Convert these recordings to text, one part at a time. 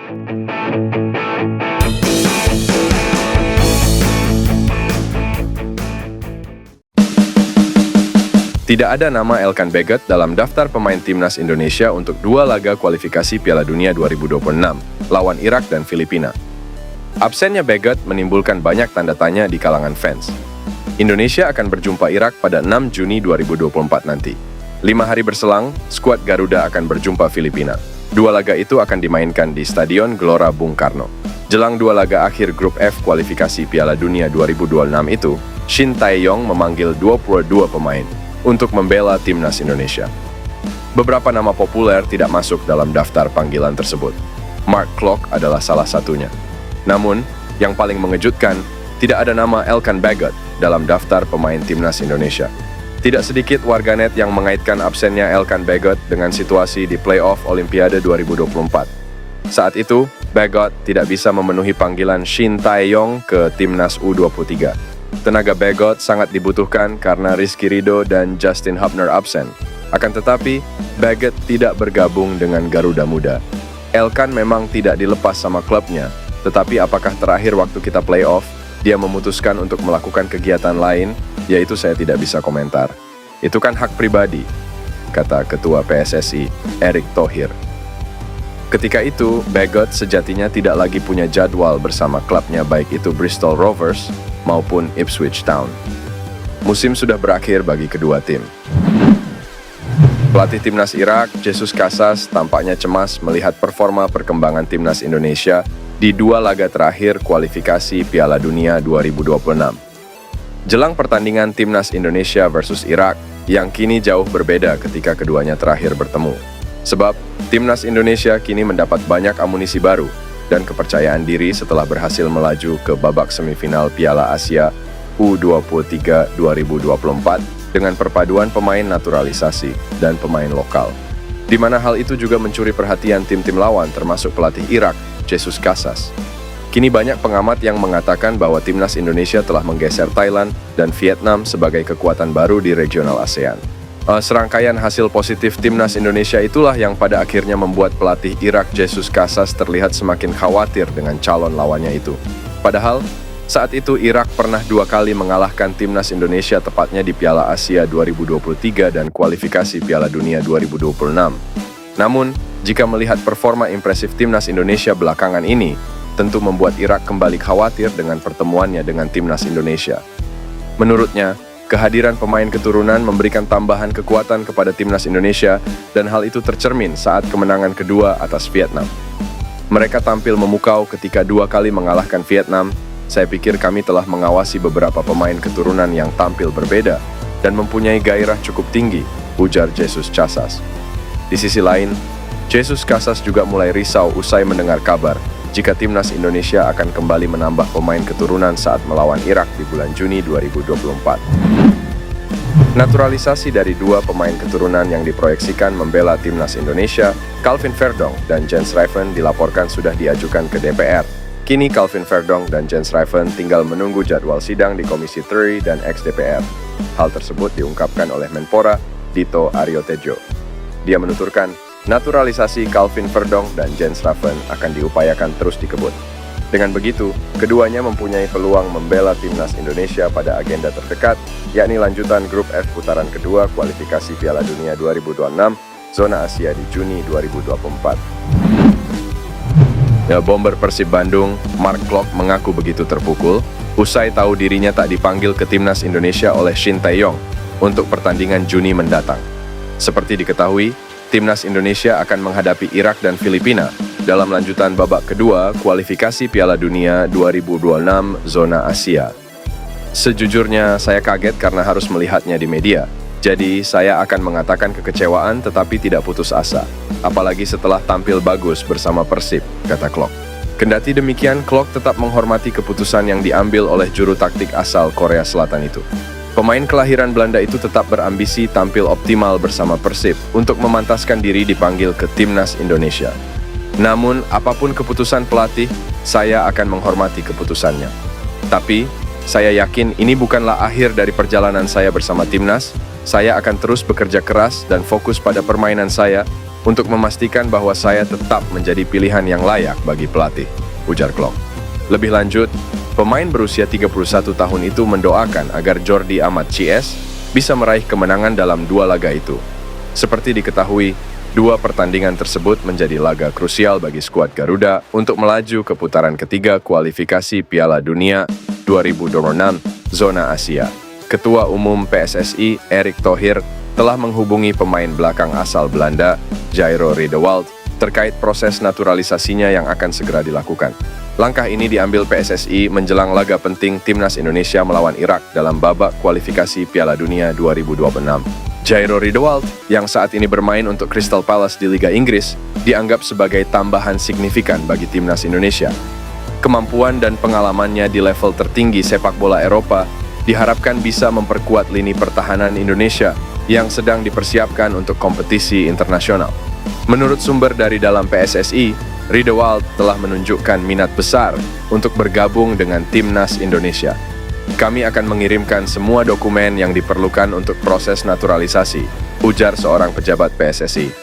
Tidak ada nama Elkan Baggott dalam daftar pemain timnas Indonesia untuk 2 laga kualifikasi Piala Dunia 2026 lawan Irak dan Filipina. Absennya Baggott menimbulkan banyak tanda tanya di kalangan fans. Indonesia akan berjumpa Irak pada 6 Juni 2024 nanti. 5 hari berselang, skuad Garuda akan berjumpa Filipina. 2 laga itu akan dimainkan di Stadion Gelora Bung Karno. Jelang 2 laga akhir grup F kualifikasi Piala Dunia 2026 itu, Shin Tae-yong memanggil 22 pemain untuk membela timnas Indonesia. Beberapa nama populer tidak masuk dalam daftar panggilan tersebut. Mark Klok adalah salah satunya. Namun, yang paling mengejutkan, tidak ada nama Elkan Baggott dalam daftar pemain timnas Indonesia. Tidak sedikit warganet yang mengaitkan absennya Elkan Baggott dengan situasi di playoff Olimpiade 2024. Saat itu, Baggott tidak bisa memenuhi panggilan Shin Tae-yong ke timnas U23. Tenaga Baggott sangat dibutuhkan karena Rizky Ridho dan Justin Hubner absen. Akan tetapi, Baggott tidak bergabung dengan Garuda Muda. Elkan memang tidak dilepas sama klubnya, tetapi apakah terakhir waktu kita playoff, dia memutuskan untuk melakukan kegiatan lain, yaitu saya tidak bisa komentar. Itu kan hak pribadi, kata Ketua PSSI, Erick Thohir. Ketika itu, Baggott sejatinya tidak lagi punya jadwal bersama klubnya baik itu Bristol Rovers maupun Ipswich Town. Musim sudah berakhir bagi kedua tim. Pelatih timnas Irak, Jesus Casas, tampaknya cemas melihat performa perkembangan timnas Indonesia di 2 laga terakhir kualifikasi Piala Dunia 2026. Jelang pertandingan timnas Indonesia versus Irak yang kini jauh berbeda ketika keduanya terakhir bertemu. Sebab, timnas Indonesia kini mendapat banyak amunisi baru dan kepercayaan diri setelah berhasil melaju ke babak semifinal Piala Asia U23 2024 dengan perpaduan pemain naturalisasi dan pemain lokal. Di mana hal itu juga mencuri perhatian tim-tim lawan termasuk pelatih Irak, Jesus Casas. Kini banyak pengamat yang mengatakan bahwa timnas Indonesia telah menggeser Thailand dan Vietnam sebagai kekuatan baru di regional ASEAN. Serangkaian hasil positif timnas Indonesia itulah yang pada akhirnya membuat pelatih Irak Jesus Casas terlihat semakin khawatir dengan calon lawannya itu. Padahal, saat itu Irak pernah 2 kali mengalahkan timnas Indonesia tepatnya di Piala Asia 2023 dan kualifikasi Piala Dunia 2026. Namun, jika melihat performa impresif timnas Indonesia belakangan ini, tentu membuat Irak kembali khawatir dengan pertemuannya dengan timnas Indonesia. Menurutnya, kehadiran pemain keturunan memberikan tambahan kekuatan kepada timnas Indonesia dan hal itu tercermin saat kemenangan kedua atas Vietnam. Mereka tampil memukau ketika 2 kali mengalahkan Vietnam. Saya pikir kami telah mengawasi beberapa pemain keturunan yang tampil berbeda dan mempunyai gairah cukup tinggi, ujar Jesus Casas. Di sisi lain, Jesus Casas juga mulai risau usai mendengar kabar jika timnas Indonesia akan kembali menambah pemain keturunan saat melawan Irak di bulan Juni 2024. Naturalisasi dari 2 pemain keturunan yang diproyeksikan membela timnas Indonesia, Calvin Verdonk dan Jens Rijven dilaporkan sudah diajukan ke DPR. Kini Calvin Verdonk dan Jens Rijven tinggal menunggu jadwal sidang di Komisi 3 dan ex-DPR. Hal tersebut diungkapkan oleh Menpora, Dito Aryo Tejo. Dia menuturkan, naturalisasi Calvin Verdonk dan Jens Rijven akan diupayakan terus dikebut. Dengan begitu, keduanya mempunyai peluang membela timnas Indonesia pada agenda terdekat, yakni lanjutan grup F putaran kedua kualifikasi Piala Dunia 2026, zona Asia di Juni 2024. Bomber Persib Bandung, Mark Klok mengaku begitu terpukul, usai tahu dirinya tak dipanggil ke timnas Indonesia oleh Shin Tae-yong untuk pertandingan Juni mendatang. Seperti diketahui, timnas Indonesia akan menghadapi Irak dan Filipina dalam lanjutan babak kedua kualifikasi Piala Dunia 2026 zona Asia. Sejujurnya, saya kaget karena harus melihatnya di media. Jadi, saya akan mengatakan kekecewaan tetapi tidak putus asa. Apalagi setelah tampil bagus bersama Persib, kata Klok. Kendati demikian, Klok tetap menghormati keputusan yang diambil oleh juru taktik asal Korea Selatan itu. Pemain kelahiran Belanda itu tetap berambisi tampil optimal bersama Persib untuk memantaskan diri dipanggil ke timnas Indonesia. Namun, apapun keputusan pelatih, saya akan menghormati keputusannya. Tapi, saya yakin ini bukanlah akhir dari perjalanan saya bersama timnas. Saya akan terus bekerja keras dan fokus pada permainan saya untuk memastikan bahwa saya tetap menjadi pilihan yang layak bagi pelatih, ujar Klopp. Lebih lanjut, pemain berusia 31 tahun itu mendoakan agar Jordi Amat CS bisa meraih kemenangan dalam dua laga itu. Seperti diketahui, dua pertandingan tersebut menjadi laga krusial bagi skuad Garuda untuk melaju ke putaran ketiga kualifikasi Piala Dunia 2026 Zona Asia. Ketua Umum PSSI, Erick Thohir, telah menghubungi pemain belakang asal Belanda, Jairo Riedewald, terkait proses naturalisasinya yang akan segera dilakukan. Langkah ini diambil PSSI menjelang laga penting Timnas Indonesia melawan Irak dalam babak kualifikasi Piala Dunia 2026. Jairo Riedewald, yang saat ini bermain untuk Crystal Palace di Liga Inggris, dianggap sebagai tambahan signifikan bagi Timnas Indonesia. Kemampuan dan pengalamannya di level tertinggi sepak bola Eropa diharapkan bisa memperkuat lini pertahanan Indonesia yang sedang dipersiapkan untuk kompetisi internasional. Menurut sumber dari dalam PSSI, Riedewald telah menunjukkan minat besar untuk bergabung dengan Timnas Indonesia. Kami akan mengirimkan semua dokumen yang diperlukan untuk proses naturalisasi, ujar seorang pejabat PSSI.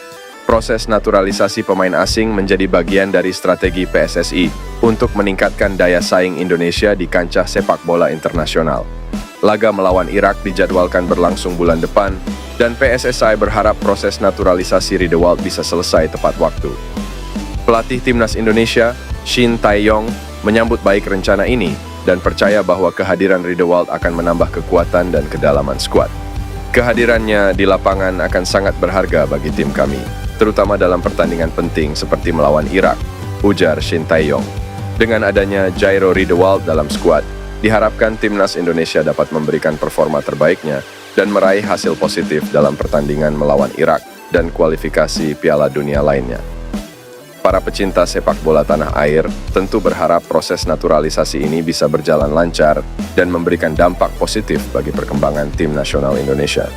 Proses naturalisasi pemain asing menjadi bagian dari strategi PSSI untuk meningkatkan daya saing Indonesia di kancah sepak bola internasional. Laga melawan Irak dijadwalkan berlangsung bulan depan, dan PSSI berharap proses naturalisasi Riedewald bisa selesai tepat waktu. Pelatih Timnas Indonesia, Shin Tae-yong, menyambut baik rencana ini dan percaya bahwa kehadiran Riedewald akan menambah kekuatan dan kedalaman skuad. Kehadirannya di lapangan akan sangat berharga bagi tim kami, terutama dalam pertandingan penting seperti melawan Irak, ujar Shin Tae-yong. Dengan adanya Jairo Riedewald dalam skuad, diharapkan Timnas Indonesia dapat memberikan performa terbaiknya dan meraih hasil positif dalam pertandingan melawan Irak dan kualifikasi Piala Dunia lainnya. Para pecinta sepak bola tanah air tentu berharap proses naturalisasi ini bisa berjalan lancar dan memberikan dampak positif bagi perkembangan tim nasional Indonesia.